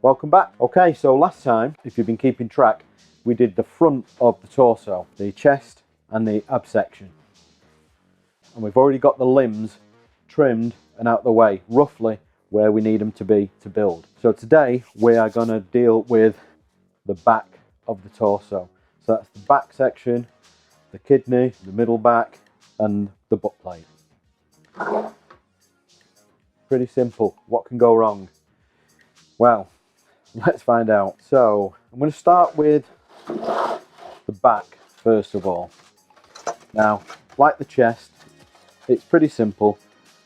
Welcome back. Okay, so last time, if you've been keeping track, we did the front of the torso, the chest and the ab section. And we've already got the limbs trimmed and out the way, roughly where we need them to be to build. So today we are going to deal with the back of the torso. So that's the back section, the kidney, the middle back and the butt plate. Pretty simple. What can go wrong? Well, let's find out. So I'm going to start with the back first of all. Now, like the chest, it's pretty simple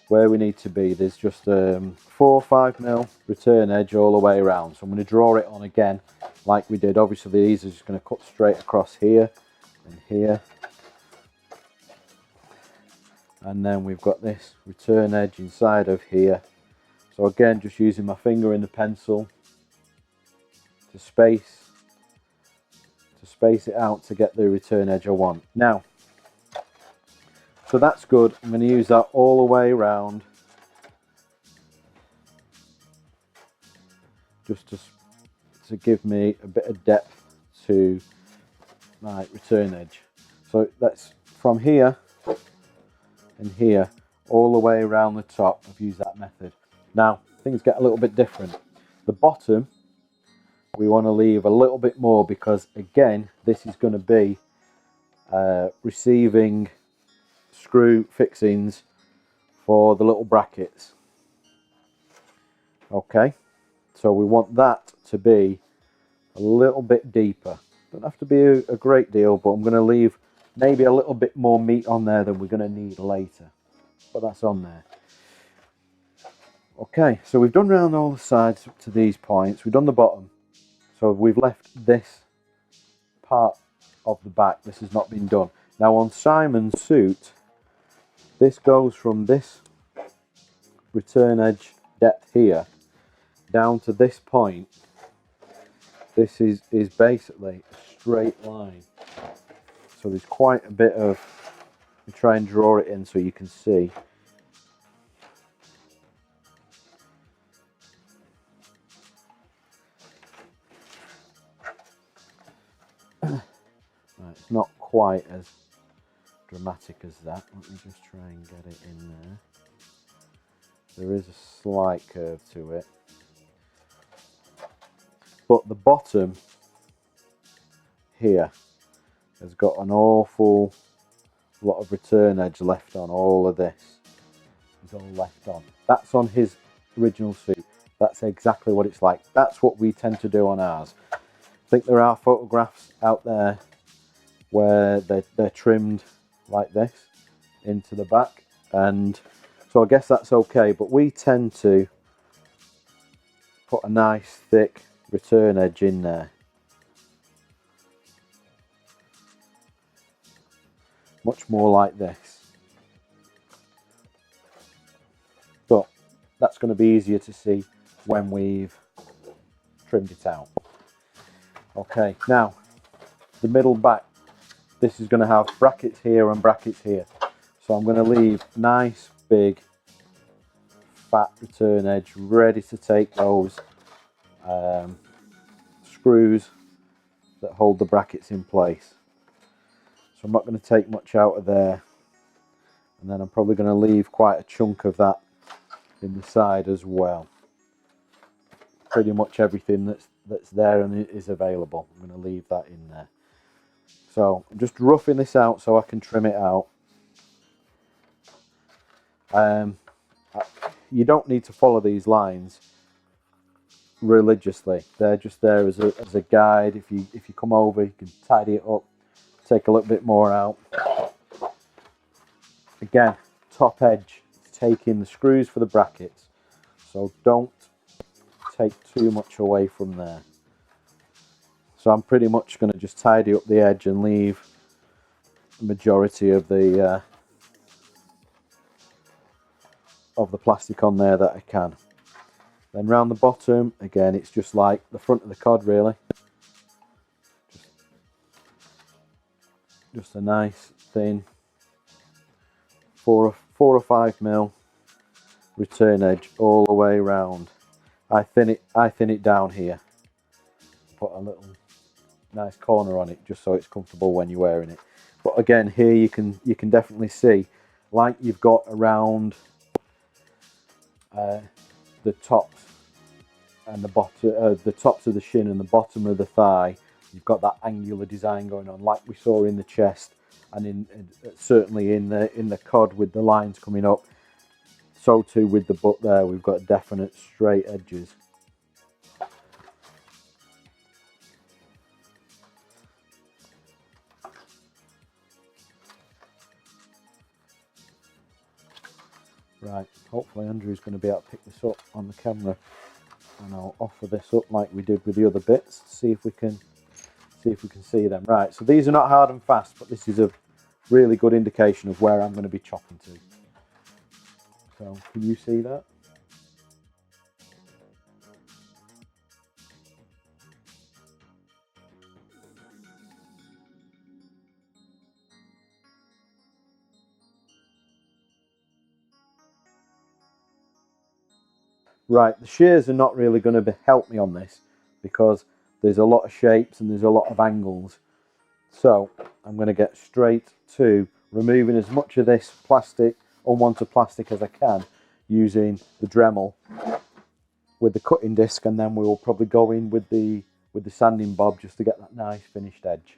where we need to be. There's just 4 or 5mm return edge all the way around. So I'm going to draw it on again like we did. Obviously these are just going to cut straight across here and here. And then we've got this return edge inside of here. So again, just using my finger and the pencil to space it out to get the return edge I want. Now, so that's good. I'm going to use that all the way around, just to give me a bit of depth to my return edge. So that's from here and here all the way around the top. I've used that method. Now things get a little bit different. The bottom we want to leave a little bit more because again this is going to be receiving screw fixings for the little brackets. Okay, so we want that to be a little bit deeper. Don't have to be a great deal, but I'm going to leave maybe a little bit more meat on there than we're going to need later, but that's on there. Okay, so we've done round all the sides up to these points. We've done the bottom, so we've left this part of the back. This has not been done. Now on Simon's suit, this goes from this return edge depth here down to this point. This is basically a straight line. So there's quite a bit of, we try and draw it in so you can see. Right, it's not quite as dramatic as that. Let me just try and get it in there. There is a slight curve to it. But the bottom here has got an awful lot of return edge left on. All of this is all left on. That's on his original suit. That's exactly what it's like. That's what we tend to do on ours. I think there are photographs out there where they're trimmed like this into the back, and so I guess that's okay, but we tend to put a nice thick return edge in there. Much more like this. But that's going to be easier to see when we've trimmed it out. Okay, now the middle back. This is going to have brackets here and brackets here. So I'm going to leave nice big fat return edge ready to take those screws that hold the brackets in place. So I'm not going to take much out of there, and then I'm probably going to leave quite a chunk of that in the side as well. Pretty much everything that's there and is available, I'm going to leave that in there. So I'm just roughing this out so I can trim it out. You don't need to follow these lines religiously. They're just there as a guide. If you come over, you can tidy it up, take a little bit more out. Again, top edge is taking the screws for the brackets, so don't take too much away from there. So I'm pretty much going to just tidy up the edge and leave the majority of the plastic on there that I can. Then round the bottom, again, it's just like the front of the cod really. Just a nice thin 4 or 5mm return edge all the way around. I thin it down here. Put a little nice corner on it just so it's comfortable when you're wearing it. But again, here you can definitely see, like you've got around the tops and the bottom, the tops of the shin and the bottom of the thigh. You've got that angular design going on, like we saw in the chest, and certainly in the cod with the lines coming up. So too with the butt there, we've got definite straight edges. Right, hopefully Andrew's going to be able to pick this up on the camera, and I'll offer this up like we did with the other bits, see if we can see them. Right, so these are not hard and fast, but this is a really good indication of where I'm going to be chopping to. So can you see that? Right, the shears are not really going to help me on this because there's a lot of shapes and there's a lot of angles. So I'm going to get straight to removing as much of this plastic, unwanted plastic, as I can using the Dremel with the cutting disc, and then we will probably go in with the sanding bob just to get that nice finished edge.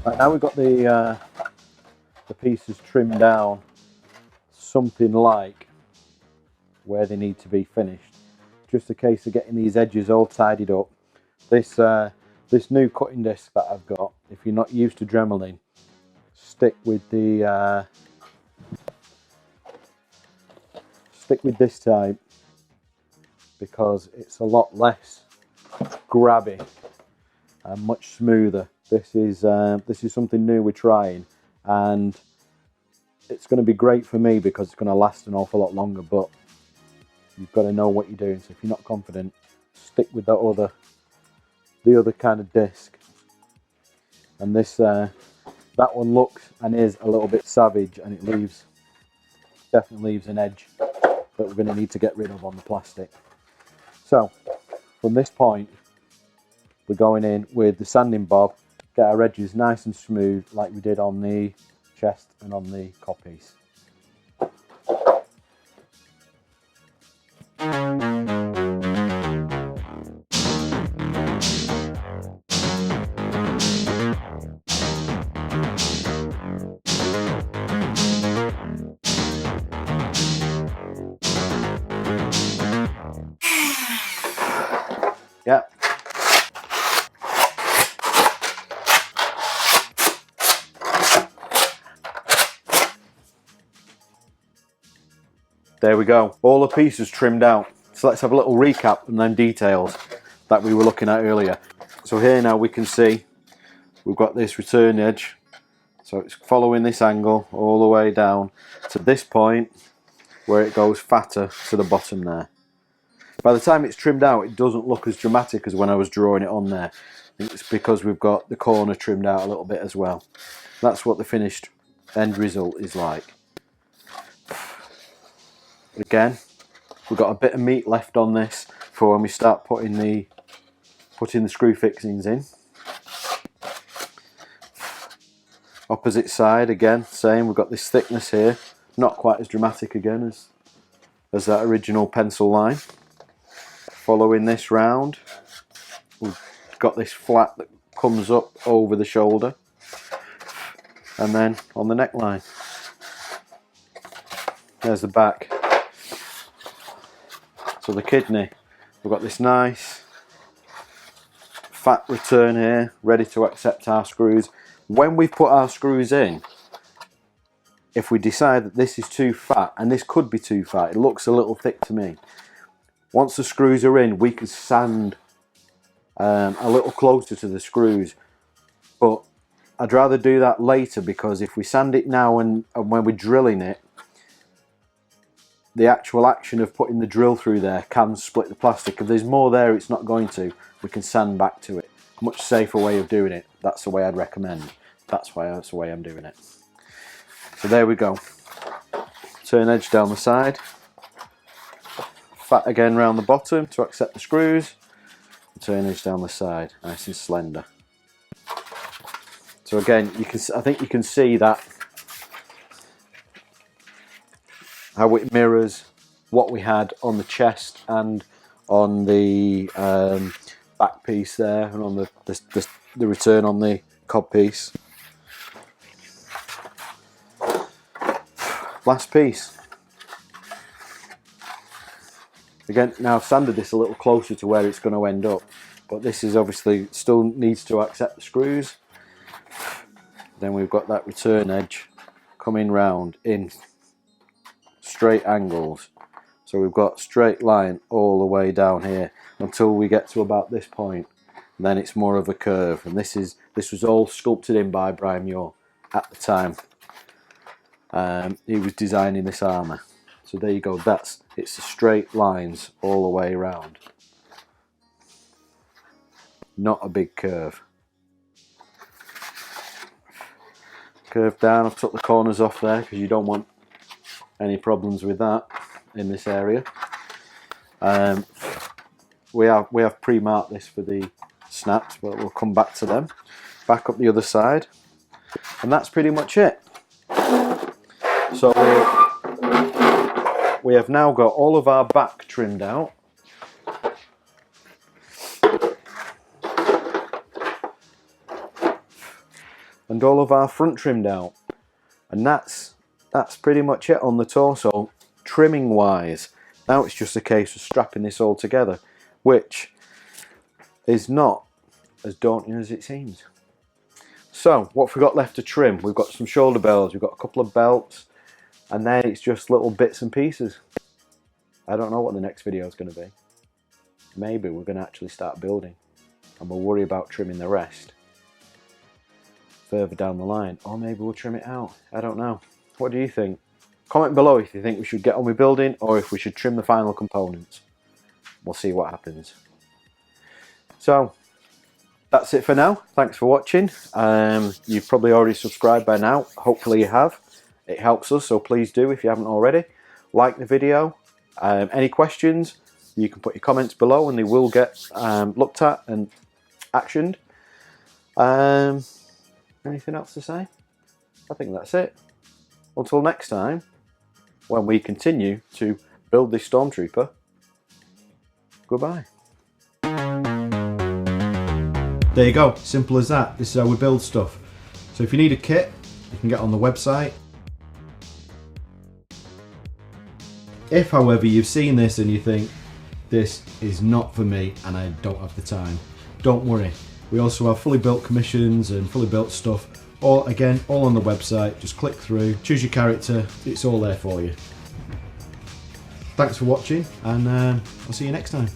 Right, now we've got the pieces trimmed down something like where they need to be finished. Just a case of getting these edges all tidied up. This new cutting disc that I've got, if you're not used to dremeling, stick with this type because it's a lot less grabby and much smoother. This is something new we're trying, and it's going to be great for me because it's going to last an awful lot longer, but you've got to know what you're doing. So if you're not confident, stick with the other kind of disc. And this that one looks and is a little bit savage, and it definitely leaves an edge that we're going to need to get rid of on the plastic. So from this point, we're going in with the sanding bob, get our edges nice and smooth like we did on the chest and on the codpiece. Yeah. There we go, all the pieces trimmed out. So let's have a little recap and then details that we were looking at earlier. So here now we can see we've got this return edge, so it's following this angle all the way down to this point where it goes fatter to the bottom there. By the time it's trimmed out, it doesn't look as dramatic as when I was drawing it on there. I think it's because we've got the corner trimmed out a little bit as well. That's what the finished end result is like. Again, we've got a bit of meat left on this for when we start putting the screw fixings in. Opposite side, again, same. We've got this thickness here, not quite as dramatic again as that original pencil line. Following this round, we've got this flat that comes up over the shoulder, and then on the neckline, there's the back. So the kidney, we've got this nice fat return here, ready to accept our screws. When we've put our screws in, if we decide that this is too fat, and this could be too fat, it looks a little thick to me, Once the screws are in, we can sand a little closer to the screws, but I'd rather do that later, because if we sand it now and when we're drilling it, the actual action of putting the drill through there can split the plastic. If there's more there, it's not going to. We can sand back to it. Much safer way of doing it. That's the way I'd recommend. That's the way I'm doing it. So there we go. Turn edge down the side. Fat again round the bottom to accept the screws. Turn edge down the side, nice and slender. So again, I think you can see that how it mirrors what we had on the chest and on the back piece there, and on the return on the cob piece. Last piece. Again, now I've sanded this a little closer to where it's going to end up, but this is obviously still needs to accept the screws. Then we've got that return edge coming round in straight angles. So we've got straight line all the way down here until we get to about this point. And then it's more of a curve. And this was all sculpted in by Brian Muir at the time. He was designing this armour. So there you go. It's the straight lines all the way around. Not a big curve. Curve down. I've took the corners off there because you don't want any problems with that in this area. We have pre-marked this for the snaps, but we'll come back to them. Back up the other side, and that's pretty much it. So we have now got all of our back trimmed out. And all of our front trimmed out, and that's pretty much it on the torso, trimming wise. Now it's just a case of strapping this all together, which is not as daunting as it seems. So what have we got left to trim? We've got some shoulder belts, we've got a couple of belts, and then it's just little bits and pieces. I don't know what the next video is going to be. Maybe we're going to actually start building, and we'll worry about trimming the rest further down the line, or maybe we'll trim it out. I don't know. What do you think? Comment below if you think we should get on with building, or if we should trim the final components. We'll see what happens. So that's it for now. Thanks for watching. You've probably already subscribed by now. Hopefully you have. It helps us, so please do if you haven't already. Like the video. Any questions, you can put your comments below and they will get looked at and actioned. Anything else to say? I think that's it. Until next time, when we continue to build this Stormtrooper, goodbye. There you go, simple as that. This is how we build stuff. So if you need a kit, you can get on the website. If, however, you've seen this and you think, this is not for me and I don't have the time, don't worry. We also have fully built commissions and fully built stuff. Or again, all on the website. Just click through, choose your character, it's all there for you. Thanks for watching, and I'll see you next time.